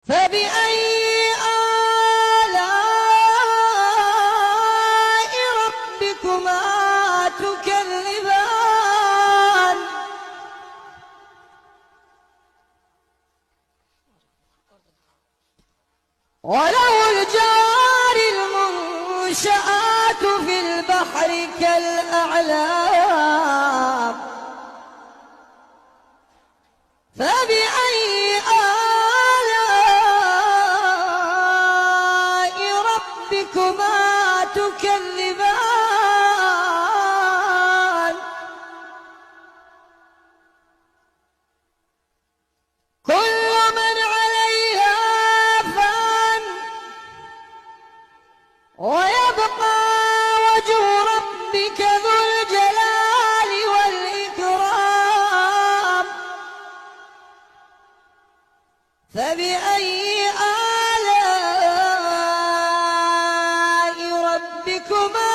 فبأي آلاء ربكما تكذبان وله الجوار المنشآت في البحر كالأعلام فبأي آلاء ربكما تكذبان كل من عليها فان ويبقى وجه ربك ذو الجلال والإكرام فبأي آلاء ربكما